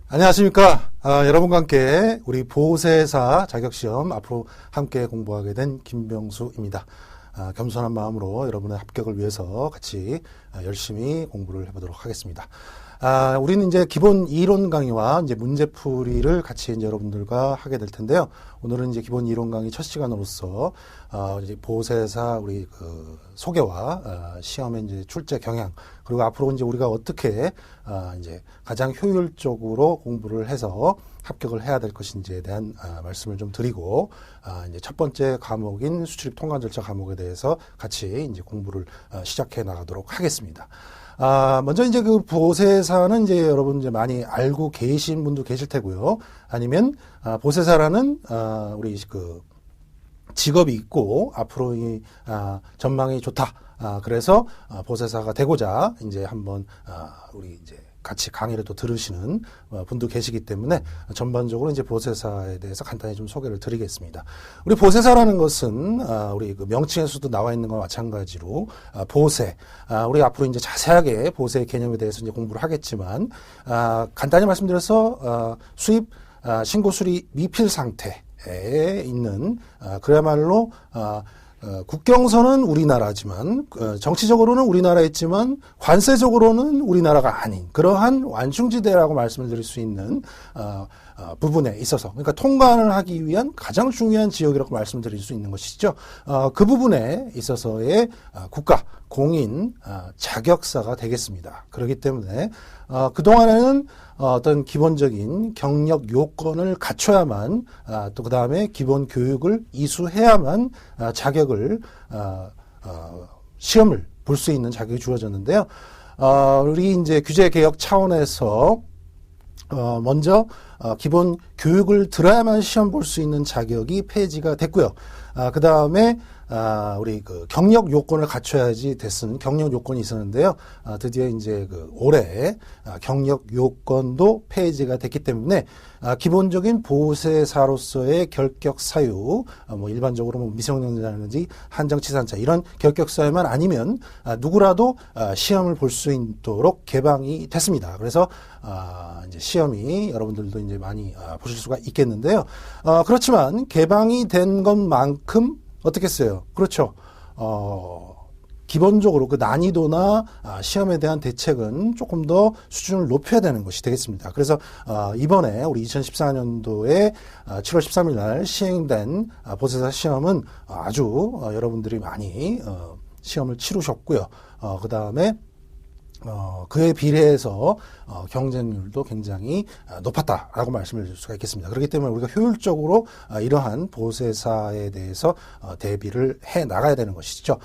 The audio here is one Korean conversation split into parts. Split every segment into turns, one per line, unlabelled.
안녕하십니까. 여러분과 함께 우리 보세사 자격시험 앞으로 함께 공부하게 된 김병수입니다. 겸손한 마음으로 여러분의 합격을 위해서 같이 열심히 공부를 해보도록 하겠습니다. 우리는 이제 기본 이론 강의와 이제 문제풀이를 같이 이제 여러분들과 하게 될 텐데요. 오늘은 이제 기본 이론 강의 첫 시간으로서 이제 보세사 우리 그 소개와 시험의 이제 출제 경향, 그리고 앞으로 이제 우리가 어떻게 이제 가장 효율적으로 공부를 해서 합격을 해야 될 것인지에 대한 말씀을 좀 드리고, 이제 첫 번째 과목인 수출입 통관 절차 과목에 대해서 같이 이제 공부를 시작해 나가도록 하겠습니다. 먼저 이제 그 보세사는 이제 여러분 이제 많이 알고 계신 분도 계실 테고요. 아니면 보세사라는 우리 그 직업이 있고 앞으로 이 전망이 좋다. 그래서 보세사가 되고자 이제 한번 우리 이제 같이 강의를 또 들으시는 분도 계시기 때문에 전반적으로 이제 보세사에 대해서 간단히 좀 소개를 드리겠습니다. 우리 보세사라는 것은 우리 그 명칭에서도 나와 있는 것과 마찬가지로 보세, 우리 앞으로 이제 자세하게 보세의 개념에 대해서 이제 공부를 하겠지만 간단히 말씀드려서 수입 신고 수리 미필 상태에 있는 그야말로 국경선은 우리나라지만 정치적으로는 우리나라에 있지만 관세적으로는 우리나라가 아닌 그러한 완충지대라고 말씀을 드릴 수 있는 부분에 있어서, 그러니까 통관을 하기 위한 가장 중요한 지역이라고 말씀드릴 수 있는 것이죠. 그 부분에 있어서의 국가 공인 자격사가 되겠습니다. 그렇기 때문에 그동안에는 어떤 기본적인 경력 요건을 갖춰야만 또 그 다음에 기본 교육을 이수해야만 자격을 시험을 볼 수 있는 자격이 주어졌는데요. 우리 이제 규제 개혁 차원에서 먼저 기본 교육을 들어야만 시험 볼 수 있는 자격이 폐지가 됐고요. 그 다음에 우리 그 경력 요건을 갖춰야지 됐은 경력 요건이 있었는데요. 드디어 이제 그 올해 경력 요건도 폐지가 됐기 때문에 기본적인 보세사로서의 결격 사유, 뭐 일반적으로 뭐 미성년자라든지 한정치산자 이런 결격 사유만 아니면 누구라도 시험을 볼 수 있도록 개방이 됐습니다. 그래서 이제 시험이 여러분들도 이제 많이 보실 수가 있겠는데요. 그렇지만 개방이 된 것만큼 어떻겠어요? 그렇죠. 기본적으로 그 난이도나 시험에 대한 대책은 조금 더 수준을 높여야 되는 것이 되겠습니다. 그래서 이번에 우리 2014년도에 7월 13일 날 시행된 보세사 시험은 아주 여러분들이 많이 시험을 치르셨고요. 그 다음에 그에 비례해서 경쟁률도 굉장히 높았다라고 말씀을 드릴 수가 있겠습니다. 그렇기 때문에 우리가 효율적으로 이러한 보세사에 대해서 대비를 해 나가야 되는 것이죠.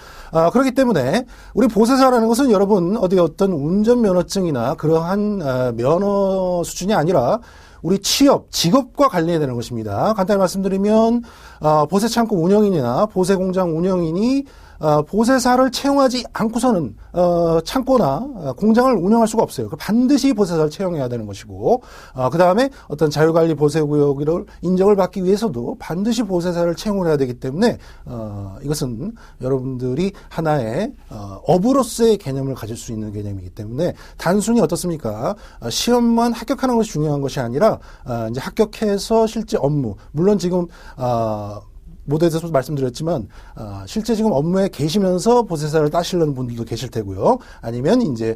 그렇기 때문에 우리 보세사라는 것은 여러분 어떤 운전면허증이나 그러한 면허 수준이 아니라 우리 취업, 직업과 관련되는 것입니다. 간단히 말씀드리면 보세창고 운영인이나 보세공장 운영인이 보세사를 채용하지 않고서는 창고나 공장을 운영할 수가 없어요. 반드시 보세사를 채용해야 되는 것이고, 그 다음에 어떤 자율관리 보세구역을 인정을 받기 위해서도 반드시 보세사를 채용을 해야 되기 때문에 이것은 여러분들이 하나의 업으로서의 개념을 가질 수 있는 개념이기 때문에 단순히 어떻습니까? 시험만 합격하는 것이 중요한 것이 아니라 이제 합격해서 실제 업무, 물론 지금 모두에서 말씀드렸지만 실제 지금 업무에 계시면서 보세사를 따시려는 분들도 계실 테고요. 아니면 이제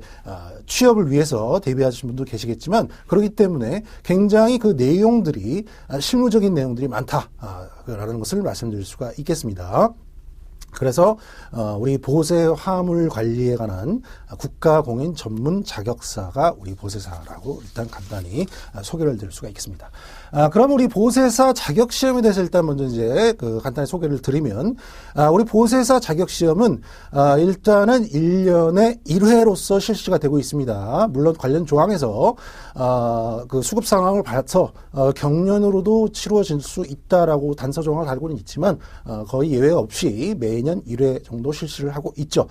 취업을 위해서 대비하시는 분도 계시겠지만, 그렇기 때문에 굉장히 그 내용들이 실무적인 내용들이 많다라는 것을 말씀드릴 수가 있겠습니다. 그래서 우리 보세 화물 관리에 관한 국가공인 전문 자격사가 우리 보세사라고 일단 간단히 소개를 드릴 수가 있겠습니다. 그럼 우리 보세사 자격시험에 대해서 일단 먼저 이제 간단히 소개를 드리면, 우리 보세사 자격시험은 일단은 1년에 1회로서 실시가 되고 있습니다. 물론 관련 조항에서 그 수급 상황을 봐서 경년으로도 치루어질 수 있다라고 단서 조항을 달고는 있지만 거의 예외 없이 매년 1회 정도 실시를 하고 있죠.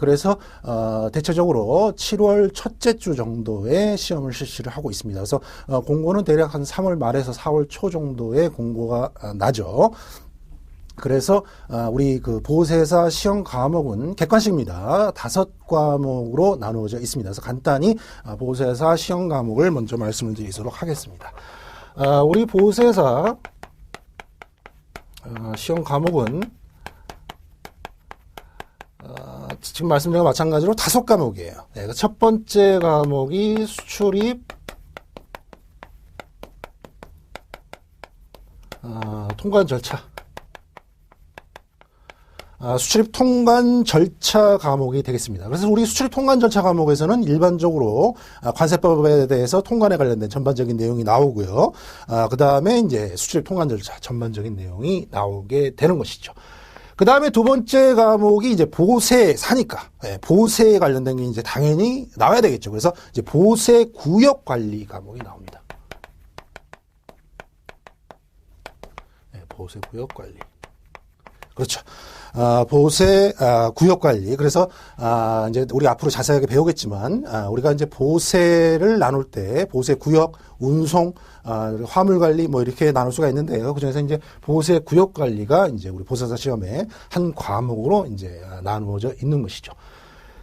그래서 대체적으로 7월 첫째 주 정도에 시험을 실시를 하고 있습니다. 그래서 공고는 대략 한 3월 말에서 4월 초 정도에 공고가 나죠. 그래서 우리 그 보세사 시험 과목은 객관식입니다. 5과목으로 나누어져 있습니다. 그래서 간단히 보세사 시험 과목을 먼저 말씀을 드리도록 하겠습니다. 우리 보세사 시험 과목은 지금 말씀드린 것과 마찬가지로 5과목이에요. 네, 첫 번째 과목이 수출입 통관 절차. 수출입 통관 절차 과목이 되겠습니다. 그래서 우리 수출입 통관 절차 과목에서는 일반적으로 관세법에 대해서 통관에 관련된 전반적인 내용이 나오고요. 그 다음에 이제 수출입 통관 절차 전반적인 내용이 나오게 되는 것이죠. 그 다음에 두 번째 과목이 이제 보세사니까, 보세에 관련된 게 이제 당연히 나와야 되겠죠. 그래서 이제 보세 구역 관리 과목이 나옵니다. 보세 구역 관리. 그렇죠. 보세 구역 관리. 그래서 이제 우리 앞으로 자세하게 배우겠지만 우리가 이제 보세를 나눌 때 보세 구역, 운송, 화물 관리 뭐 이렇게 나눌 수가 있는데요. 그중에서 이제 보세 구역 관리가 이제 우리 보세사 시험의 한 과목으로 이제 나누어져 있는 것이죠.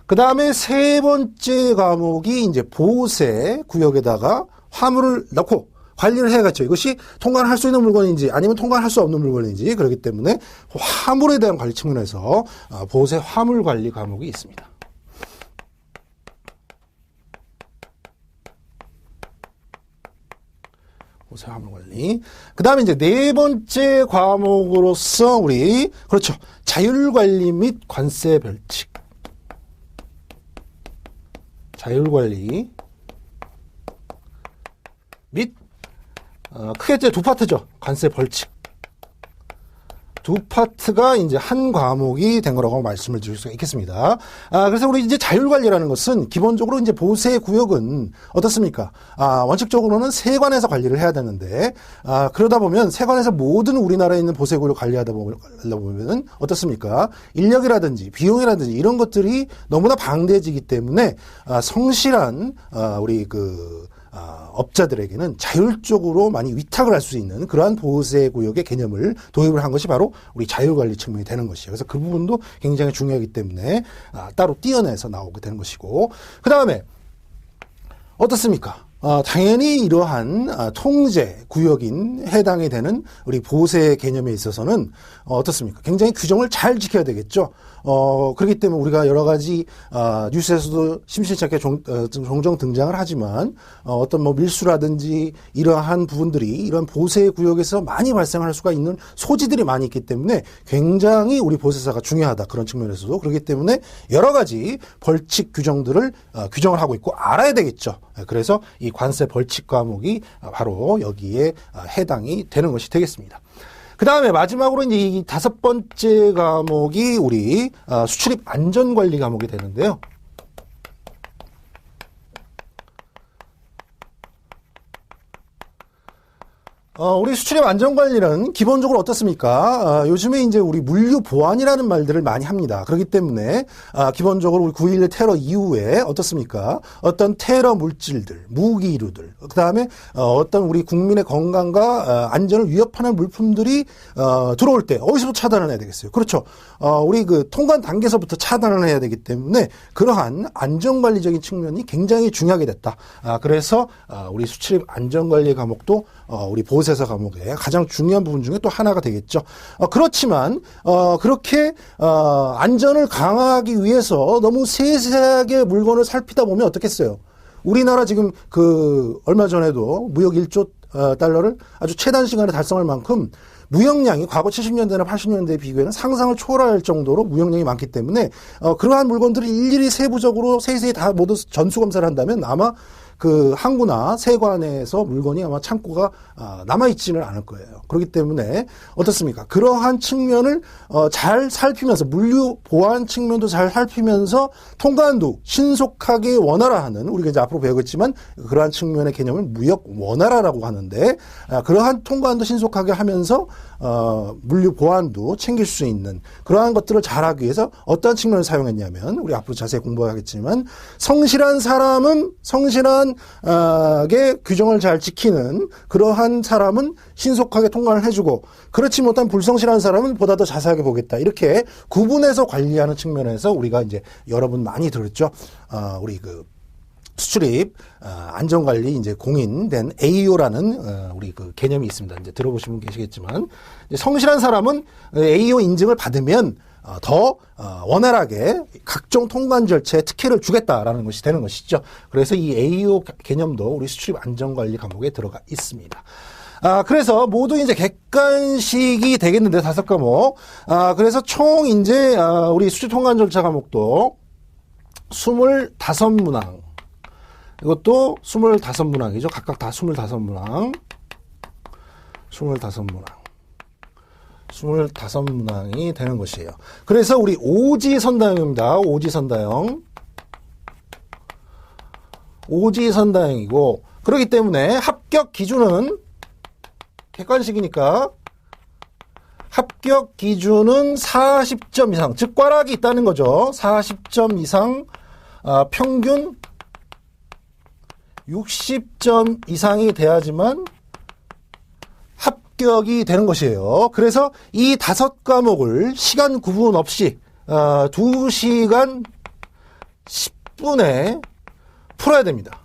그 다음에 세 번째 과목이 이제 보세 구역에다가 화물을 넣고 관리를 해야겠죠. 이것이 통관할 수 있는 물건인지 아니면 통관할 수 없는 물건인지 그렇기 때문에 화물에 대한 관리 측면에서 보세 화물 관리 과목이 있습니다. 보세 화물 관리. 그 다음에 이제 네 번째 과목으로서 우리 그렇죠. 자율 관리 및 관세 벌칙. 자율 관리 및 크게 이제 두 파트죠. 관세 벌칙. 두 파트가 이제 한 과목이 된 거라고 말씀을 드릴 수가 있겠습니다. 그래서 우리 이제 자율관리라는 것은 기본적으로 이제 보세 구역은 어떻습니까? 원칙적으로는 세관에서 관리를 해야 되는데, 그러다 보면 세관에서 모든 우리나라에 있는 보세 구역을 관리하다 보면 어떻습니까? 인력이라든지 비용이라든지 이런 것들이 너무나 방대해지기 때문에, 성실한, 우리 업자들에게는 자율적으로 많이 위탁을 할 수 있는 그러한 보세 구역의 개념을 도입을 한 것이 바로 우리 자율관리 측면이 되는 것이에요. 그래서 그 부분도 굉장히 중요하기 때문에 따로 띄어내서 나오게 되는 것이고, 그 다음에 어떻습니까? 당연히 이러한 통제 구역인 해당이 되는 우리 보세 개념에 있어서는 어떻습니까? 굉장히 규정을 잘 지켜야 되겠죠. 그렇기 때문에 우리가 여러 가지 뉴스에서도 심심치 않게 종종 등장을 하지만 어떤 뭐 밀수라든지 이러한 부분들이 이러한 보세 구역에서 많이 발생할 수가 있는 소지들이 많이 있기 때문에 굉장히 우리 보세사가 중요하다. 그런 측면에서도 그렇기 때문에 여러 가지 벌칙 규정들을 규정을 하고 있고 알아야 되겠죠. 그래서 이 관세 벌칙 과목이 바로 여기에 해당이 되는 것이 되겠습니다. 그 다음에 마지막으로 이제 이 5번째 과목이 우리 수출입 안전관리 과목이 되는데요. 우리 수출입 안전관리는 기본적으로 어떻습니까? 요즘에 이제 우리 물류 보안이라는 말들을 많이 합니다. 그렇기 때문에, 기본적으로 우리 9.11 테러 이후에 어떻습니까? 어떤 테러 물질들, 무기류들, 그 다음에, 어떤 우리 국민의 건강과 안전을 위협하는 물품들이, 들어올 때 어디서부터 차단을 해야 되겠어요? 그렇죠. 우리 통관 단계에서부터 차단을 해야 되기 때문에 그러한 안전관리적인 측면이 굉장히 중요하게 됐다. 그래서, 우리 수출입 안전관리 과목도, 우리 보세사 과목의 가장 중요한 부분 중에 또 하나가 되겠죠. 그렇지만 그렇게 안전을 강화하기 위해서 너무 세세하게 물건을 살피다 보면 어떻겠어요? 우리나라 지금 얼마 전에도 무역 1조 달러를 아주 최단 시간에 달성할 만큼 무역량이 과거 70년대나 80년대에 비교해는 상상을 초월할 정도로 무역량이 많기 때문에 그러한 물건들을 일일이 세부적으로 세세히 다 모두 전수검사를 한다면 아마 항구나 세관에서 물건이 아마 창고가 남아있지는 않을 거예요. 그렇기 때문에 어떻습니까? 그러한 측면을 잘 살피면서 물류 보안 측면도 잘 살피면서 통관도 신속하게 원활화하는, 우리가 이제 앞으로 배우겠지만 그러한 측면의 개념을 무역 원활화라고 하는데, 그러한 통관도 신속하게 하면서 물류 보안도 챙길 수 있는 그러한 것들을 잘하기 위해서 어떠한 측면을 사용했냐면, 우리 앞으로 자세히 공부하겠지만 성실한 사람은 성실한 간단하게 규정을 잘 지키는 그러한 사람은 신속하게 통과를 해주고 그렇지 못한 불성실한 사람은 보다 더 자세하게 보겠다. 이렇게 구분해서 관리하는 측면에서 우리가 이제 여러분 많이 들었죠. 우리 그 수출입 안전관리 이제 공인된 AO라는 우리 그 개념이 있습니다. 이제 들어보신 분 계시겠지만 이제 성실한 사람은 AO 인증을 받으면 더 원활하게 각종 통관 절차에 특혜를 주겠다라는 것이 되는 것이죠. 그래서 이 AO 개념도 우리 수출입 안전관리 과목에 들어가 있습니다. 그래서 모두 이제 객관식이 되겠는데 5과목. 그래서 총 이제 우리 수출 통관 절차 과목도 25문항. 이것도 25문항이죠. 각각 다 25문항. 25문항이 되는 것이에요. 그래서 우리 오지선다형입니다. 오지선다형이고, 그렇기 때문에 합격 기준은 객관식이니까 합격 기준은 40점 이상, 즉 꽈락이 있다는 거죠. 40점 이상, 평균 60점 이상이 돼야지만 합격이 되는 것이에요. 그래서 이 5과목을 시간 구분 없이 2시간 10분에 풀어야 됩니다.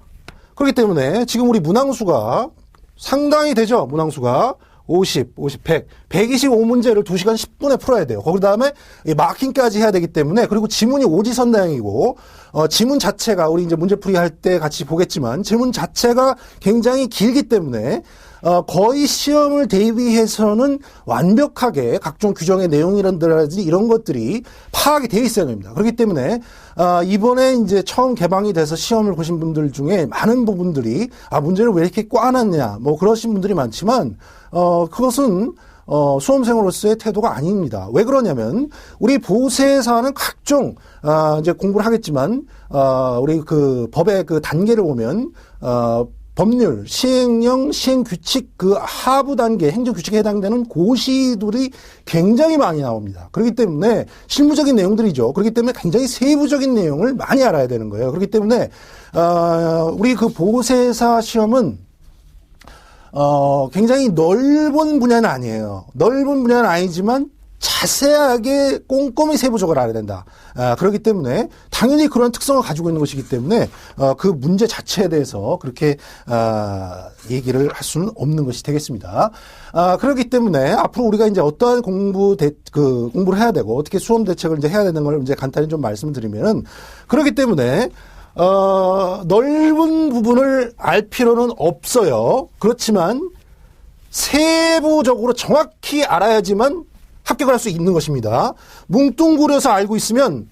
그렇기 때문에 지금 우리 문항수가 상당히 되죠. 문항수가 50, 100, 125문제를 2시간 10분에 풀어야 돼요. 그 다음에 마킹까지 해야 되기 때문에, 그리고 지문이 오지선다형이고, 지문 자체가 우리 이제 문제풀이 할 때 같이 보겠지만, 지문 자체가 굉장히 길기 때문에, 거의 시험을 대비해서는 완벽하게 각종 규정의 내용이라든지 이런 것들이 파악이 되어 있어야 됩니다. 그렇기 때문에, 이번에 이제 처음 개방이 돼서 시험을 보신 분들 중에 많은 부분들이, 문제를 왜 이렇게 꽈놨냐, 뭐 그러신 분들이 많지만, 그것은 수험생으로서의 태도가 아닙니다. 왜 그러냐면 우리 보세사는 각종 이제 공부를 하겠지만 우리 그 법의 그 단계를 보면 법률, 시행령, 시행규칙 그 하부 단계 행정규칙에 해당되는 고시들이 굉장히 많이 나옵니다. 그렇기 때문에 실무적인 내용들이죠. 그렇기 때문에 굉장히 세부적인 내용을 많이 알아야 되는 거예요. 그렇기 때문에 우리 그 보세사 시험은 굉장히 넓은 분야는 아니에요. 넓은 분야는 아니지만 자세하게 꼼꼼히 세부적으로 알아야 된다. 그렇기 때문에 당연히 그런 특성을 가지고 있는 것이기 때문에 그 문제 자체에 대해서 그렇게 얘기를 할 수는 없는 것이 되겠습니다. 그렇기 때문에 앞으로 우리가 이제 어떠한 공부를 해야 되고 어떻게 수험 대책을 이제 해야 되는 걸 이제 간단히 좀 말씀드리면은, 그렇기 때문에 넓은 부분을 알 필요는 없어요. 그렇지만 세부적으로 정확히 알아야지만 합격을 할 수 있는 것입니다. 뭉뚱그려서 알고 있으면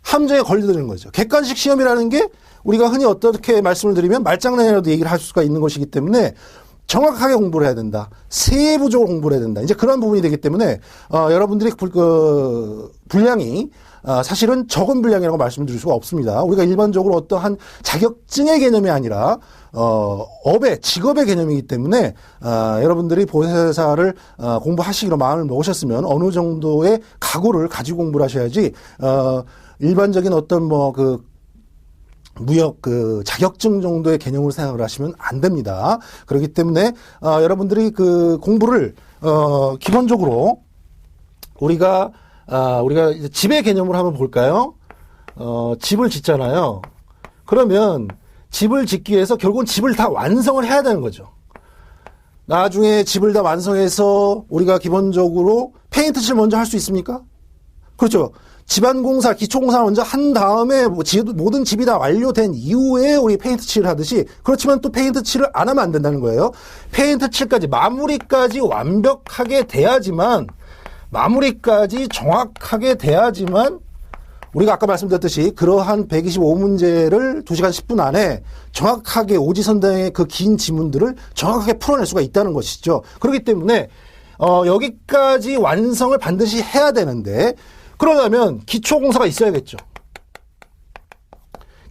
함정에 걸리는 거죠. 객관식 시험이라는 게 우리가 흔히 어떻게 말씀을 드리면 말장난이라도 얘기를 할 수가 있는 것이기 때문에 정확하게 공부를 해야 된다. 세부적으로 공부를 해야 된다. 이제 그런 부분이 되기 때문에 여러분들이 분량이 사실은 적은 분량이라고 말씀드릴 수가 없습니다. 우리가 일반적으로 어떠한 자격증의 개념이 아니라 직업의 개념이기 때문에 여러분들이 보세사를 공부하시기로 마음을 먹으셨으면 어느 정도의 각오를 가지고 공부를 하셔야지 일반적인 어떤 무역 자격증 정도의 개념으로 생각을 하시면 안 됩니다. 그렇기 때문에 여러분들이 그 공부를 기본적으로 우리가 이제 집의 개념으로 한번 볼까요? 집을 짓잖아요. 그러면 집을 짓기 위해서 결국은 집을 다 완성을 해야 되는 거죠. 나중에 집을 다 완성해서 우리가 기본적으로 페인트 칠 먼저 할 수 있습니까? 그렇죠. 집안공사, 기초공사를 먼저 한 다음에 모든 집이 다 완료된 이후에 우리 페인트 칠을 하듯이, 그렇지만 또 페인트 칠을 안 하면 안 된다는 거예요. 페인트 칠까지 마무리까지 완벽하게 돼야지만, 마무리까지 정확하게 돼야지만 우리가 아까 말씀드렸듯이 그러한 125문제를 2시간 10분 안에 정확하게 오지선다형의 그 긴 지문들을 정확하게 풀어낼 수가 있다는 것이죠. 그렇기 때문에 여기까지 완성을 반드시 해야 되는데, 그러려면 기초공사가 있어야겠죠.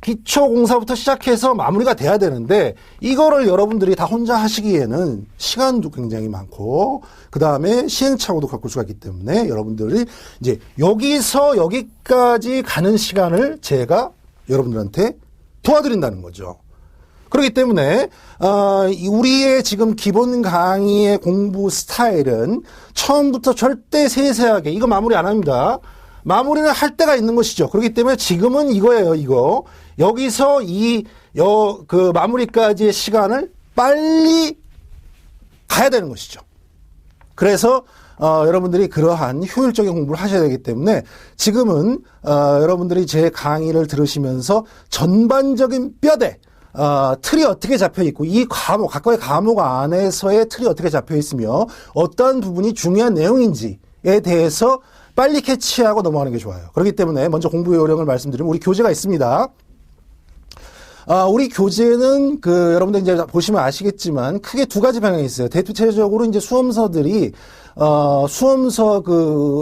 기초공사부터 시작해서 마무리가 돼야 되는데, 이거를 여러분들이 다 혼자 하시기에는 시간도 굉장히 많고, 그 다음에 시행착오도 겪을 수가 있기 때문에 여러분들이 이제 여기서 여기까지 가는 시간을 제가 여러분들한테 도와드린다는 거죠. 그렇기 때문에 우리의 지금 기본 강의의 공부 스타일은 처음부터 절대 세세하게 이거 마무리 안 합니다. 마무리는 할 때가 있는 것이죠. 그렇기 때문에 지금은 이거예요. 이거 여기서 그 마무리까지의 시간을 빨리 가야 되는 것이죠. 그래서 여러분들이 그러한 효율적인 공부를 하셔야 되기 때문에 지금은 여러분들이 제 강의를 들으시면서 전반적인 뼈대 틀이 어떻게 잡혀 있고 이 과목 각각의 과목 안에서의 틀이 어떻게 잡혀 있으며 어떠한 부분이 중요한 내용인지에 대해서 빨리 캐치하고 넘어가는 게 좋아요. 그렇기 때문에 먼저 공부 요령을 말씀드리면 우리 교재가 있습니다. 우리 교재는 여러분들 이제 보시면 아시겠지만 크게 두 가지 방향이 있어요. 대체적으로 이제 수험서들이 수험서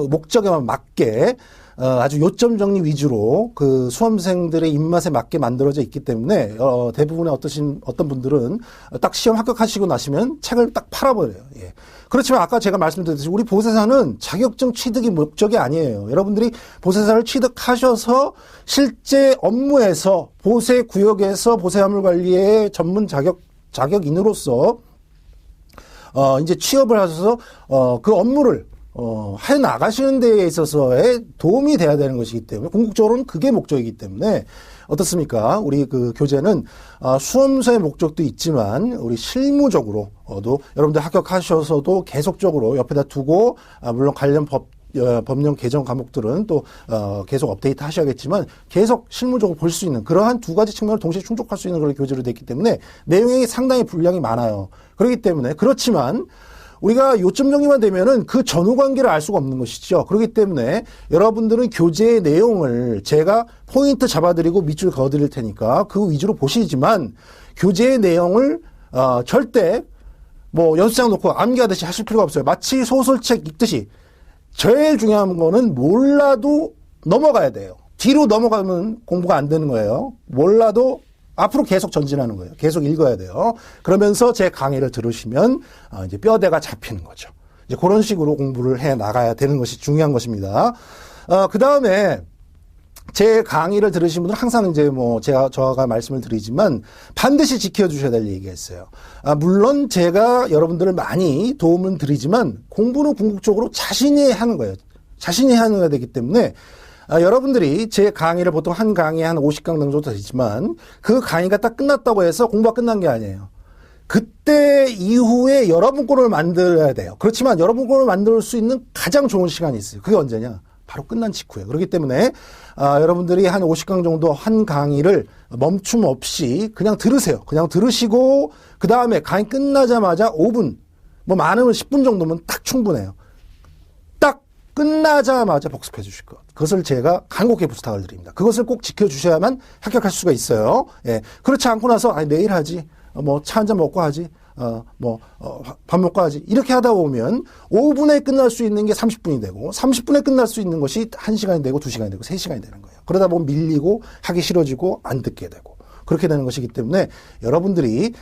목적에만 맞게 아주 요점 정리 위주로 그 수험생들의 입맛에 맞게 만들어져 있기 때문에 대부분의 어떤 분들은 딱 시험 합격하시고 나시면 책을 딱 팔아버려요. 예. 그렇지만 아까 제가 말씀드렸듯이 우리 보세사는 자격증 취득이 목적이 아니에요. 여러분들이 보세사를 취득하셔서 실제 업무에서 보세 구역에서 보세화물 관리의 전문 자격인으로서 이제 취업을 하셔서 그 업무를 해 나가시는 데에 있어서의 도움이 돼야 되는 것이기 때문에 궁극적으로는 그게 목적이기 때문에 어떻습니까? 우리 그 교재는 수험서의 목적도 있지만 우리 실무적으로도 여러분들 합격하셔서도 계속적으로 옆에다 두고 물론 관련 법령 개정 과목들은 또 계속 업데이트 하셔야겠지만 계속 실무적으로 볼 수 있는 그러한 두 가지 측면을 동시에 충족할 수 있는 그런 교재로 되어 있기 때문에 내용이 상당히 분량이 많아요. 그렇기 때문에 그렇지만 우리가 요점 정리만 되면은 그 전후 관계를 알 수가 없는 것이죠. 그렇기 때문에 여러분들은 교재의 내용을 제가 포인트 잡아드리고 밑줄 그어드릴 테니까 그 위주로 보시지만 교재의 내용을 절대 뭐 연습장 놓고 암기하듯이 하실 필요가 없어요. 마치 소설책 읽듯이 제일 중요한 거는 몰라도 넘어가야 돼요. 뒤로 넘어가면 공부가 안 되는 거예요. 몰라도 앞으로 계속 전진하는 거예요. 계속 읽어야 돼요. 그러면서 제 강의를 들으시면 이제 뼈대가 잡히는 거죠. 이제 그런 식으로 공부를 해 나가야 되는 것이 중요한 것입니다. 그 다음에 제 강의를 들으신 분들은 항상 이제 저가 말씀을 드리지만 반드시 지켜주셔야 될 얘기가 있어요. 물론 제가 여러분들을 많이 도움을 드리지만 공부는 궁극적으로 자신이 하는 거예요. 자신이 하는 게 되기 때문에 여러분들이 제 강의를 보통 한 강의에 한 50강 정도 되지만 그 강의가 딱 끝났다고 해서 공부가 끝난 게 아니에요. 그때 이후에 여러분 거를 만들어야 돼요. 그렇지만 여러분 거를 만들 수 있는 가장 좋은 시간이 있어요. 그게 언제냐? 바로 끝난 직후에. 그렇기 때문에 여러분들이 한 50강 정도 한 강의를 멈춤 없이 그냥 들으세요. 그냥 들으시고 그 다음에 강의 끝나자마자 5분, 많으면 10분 정도면 딱 충분해요. 딱 끝나자마자 복습해 주실 것. 그것을 제가 간곡히 부탁을 드립니다. 그것을 꼭 지켜주셔야만 합격할 수가 있어요. 예. 그렇지 않고 나서 내일 하지. 차 한잔 먹고 하지. 밥 먹고 하지. 이렇게 하다 보면 5분에 끝날 수 있는 게 30분이 되고 30분에 끝날 수 있는 것이 1시간이 되고 2시간이 되고 3시간이 되는 거예요. 그러다 보면 밀리고 하기 싫어지고 안 듣게 되고 그렇게 되는 것이기 때문에 여러분들이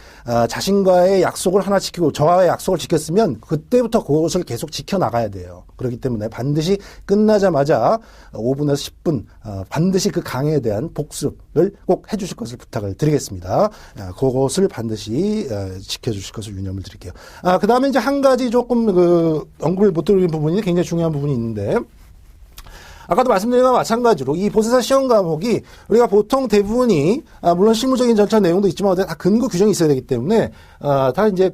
자신과의 약속을 하나 지키고 저와의 약속을 지켰으면 그때부터 그것을 계속 지켜나가야 돼요. 그렇기 때문에 반드시 끝나자마자 5분에서 10분 반드시 그 강의에 대한 복습을 꼭 해주실 것을 부탁을 드리겠습니다. 그것을 반드시 지켜주실 것을 유념을 드릴게요. 그 다음에 이제 한 가지 조금 언급을 못 드린 부분이 굉장히 중요한 부분이 있는데 아까도 말씀드린 것과 마찬가지로 이 보세사 시험 과목이 우리가 보통 대부분이 물론 실무적인 절차 내용도 있지만 다 근거 규정이 있어야 되기 때문에 다 이제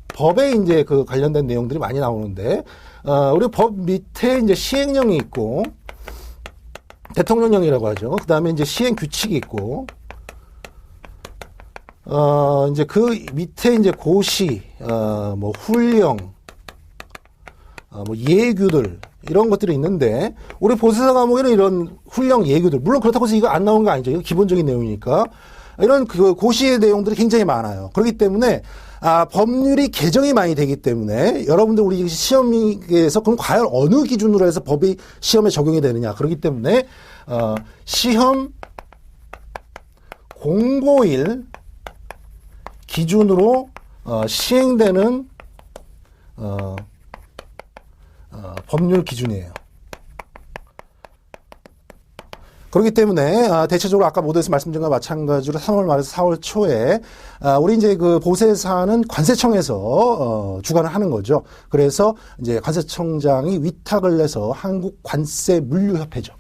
법에 이제 관련된 내용들이 많이 나오는데 우리 법 밑에 이제 시행령이 있고 대통령령이라고 하죠. 그 다음에 이제 시행 규칙이 있고 이제 그 밑에 이제 고시 훈령 예규들 이런 것들이 있는데 우리 보세사 과목에는 이런 훈령 예규들 물론 그렇다고 해서 이거 안 나오는 거 아니죠. 이거 기본적인 내용이니까 이런 고시의 내용들이 굉장히 많아요. 그렇기 때문에 법률이 개정이 많이 되기 때문에 여러분들 우리 시험에서 그럼 과연 어느 기준으로 해서 법이 시험에 적용이 되느냐 그렇기 때문에 시험 공고일 기준으로 시행되는 법률 기준이에요. 그렇기 때문에 대체적으로 아까 모두에서 말씀드린 것과 마찬가지로 3월 말에서 4월 초에 우리 이제 그 보세사는 관세청에서 주관을 하는 거죠. 그래서 이제 관세청장이 위탁을 내서 한국관세물류협회죠.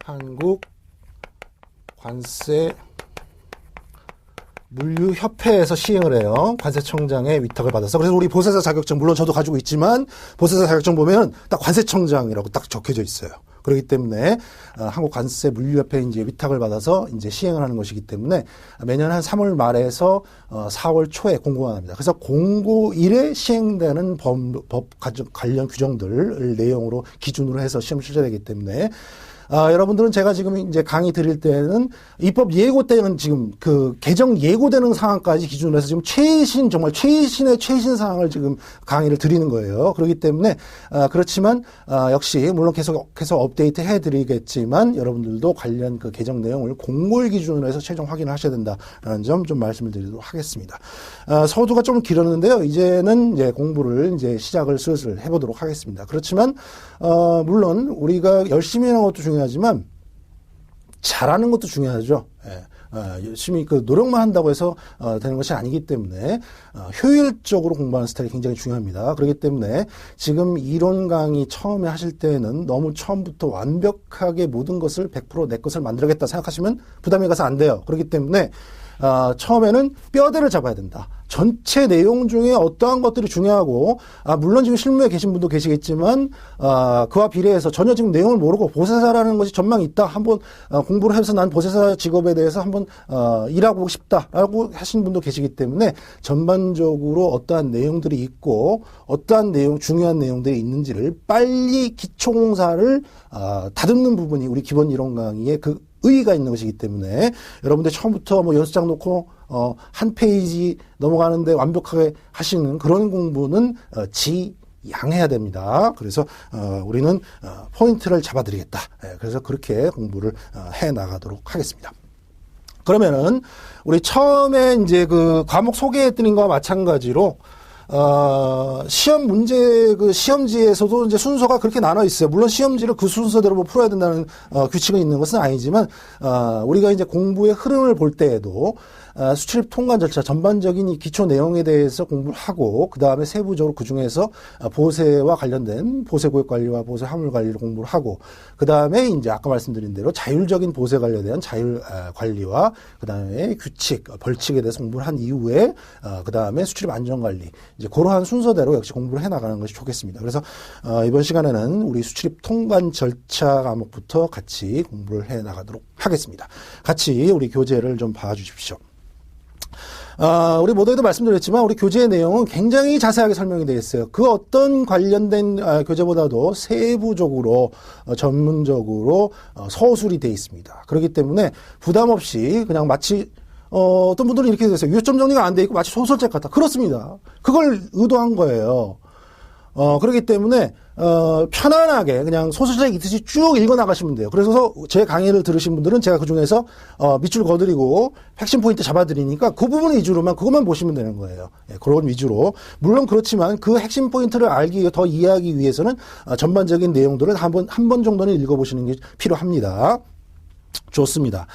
한국관세물류협회에서 시행을 해요. 관세청장의 위탁을 받아서. 그래서 우리 보세사 자격증, 물론 저도 가지고 있지만 보세사 자격증 보면 딱 관세청장이라고 딱 적혀져 있어요. 그렇기 때문에 한국관세물류협회 이제 위탁을 받아서 이제 시행을 하는 것이기 때문에 매년 한 3월 말에서 4월 초에 공고가 납니다. 그래서 공고일에 시행되는 법 관련 규정들을 내용으로 기준으로 해서 시험 출제되기 때문에 여러분들은 제가 지금 이제 강의 드릴 때는 입법 예고 때는 지금 그 개정 예고되는 상황까지 기준으로 해서 지금 정말 최신의 최신 상황을 지금 강의를 드리는 거예요. 그렇기 때문에 그렇지만 역시 물론 계속 업데이트 해드리겠지만 여러분들도 관련 그 개정 내용을 공고일 기준으로 해서 최종 확인을 하셔야 된다라는 점 좀 말씀을 드리도록 하겠습니다. 서두가 좀 길었는데요. 이제는 이제 공부를 이제 시작을 슬슬 해보도록 하겠습니다. 그렇지만 물론 우리가 열심히 하는 것도 중요하지만 잘하는 것도 중요하죠. 열심히 그 노력만 한다고 해서 되는 것이 아니기 때문에 효율적으로 공부하는 스타일이 굉장히 중요합니다. 그렇기 때문에 지금 이론 강의 처음에 하실 때는 너무 처음부터 완벽하게 모든 것을 100% 내 것을 만들겠다 생각하시면 부담이 가서 안 돼요. 그렇기 때문에 처음에는 뼈대를 잡아야 된다. 전체 내용 중에 어떠한 것들이 중요하고, 물론 지금 실무에 계신 분도 계시겠지만, 그와 비례해서 전혀 지금 내용을 모르고 보세사라는 것이 전망이 있다. 한번 공부를 해서 난 보세사 직업에 대해서 한번 일하고 싶다라고 하신 분도 계시기 때문에 전반적으로 어떠한 내용들이 있고, 어떠한 중요한 내용들이 있는지를 빨리 기초공사를 다듬는 부분이 우리 기본 이론 강의의 그 의의가 있는 것이기 때문에 여러분들 처음부터 뭐 연습장 놓고 한 페이지 넘어가는데 완벽하게 하시는 그런 공부는 지양해야 됩니다. 그래서 우리는 포인트를 잡아드리겠다. 그래서 그렇게 공부를 해 나가도록 하겠습니다. 그러면은 우리 처음에 이제 그 과목 소개해드린 것과 마찬가지로 시험 문제, 그 시험지에서도 이제 순서가 그렇게 나눠 있어요. 물론 시험지를 그 순서대로 뭐 풀어야 된다는, 규칙은 있는 것은 아니지만, 우리가 이제 공부의 흐름을 볼 때에도, 수출입 통관 절차 전반적인 이 기초 내용에 대해서 공부를 하고, 그 다음에 세부적으로 그 중에서 보세와 관련된 보세고액 관리와 보세 화물 관리를 공부를 하고, 그 다음에 이제 아까 말씀드린 대로 자율적인 보세 관리에 대한 자율 관리와, 그 다음에 규칙, 벌칙에 대해서 공부를 한 이후에, 그 다음에 수출입 안전 관리, 이제 그러한 순서대로 역시 공부를 해 나가는 것이 좋겠습니다. 그래서 이번 시간에는 우리 수출입 통관 절차 과목부터 같이 공부를 해 나가도록 하겠습니다. 같이 우리 교재를 좀 봐주십시오. 우리 모두에도 말씀드렸지만 우리 교재의 내용은 굉장히 자세하게 설명이 되어 있어요. 그 어떤 관련된 교재보다도 세부적으로 전문적으로 서술이 되어 있습니다. 그렇기 때문에 부담 없이 그냥 마치 어떤 분들은 이렇게 됐어요. 요점 정리가 안 돼 있고 마치 소설책 같다. 그렇습니다. 그걸 의도한 거예요. 그렇기 때문에 편안하게 그냥 소설책 있듯이 쭉 읽어 나가시면 돼요. 그래서 제 강의를 들으신 분들은 제가 그 중에서 밑줄 그어드리고 핵심 포인트 잡아드리니까 그 부분 위주로만 그것만 보시면 되는 거예요. 그런 위주로. 물론 그렇지만 그 핵심 포인트를 더 이해하기 위해서는 전반적인 내용들을 한 번 정도는 읽어보시는 게 필요합니다. 좋습니다.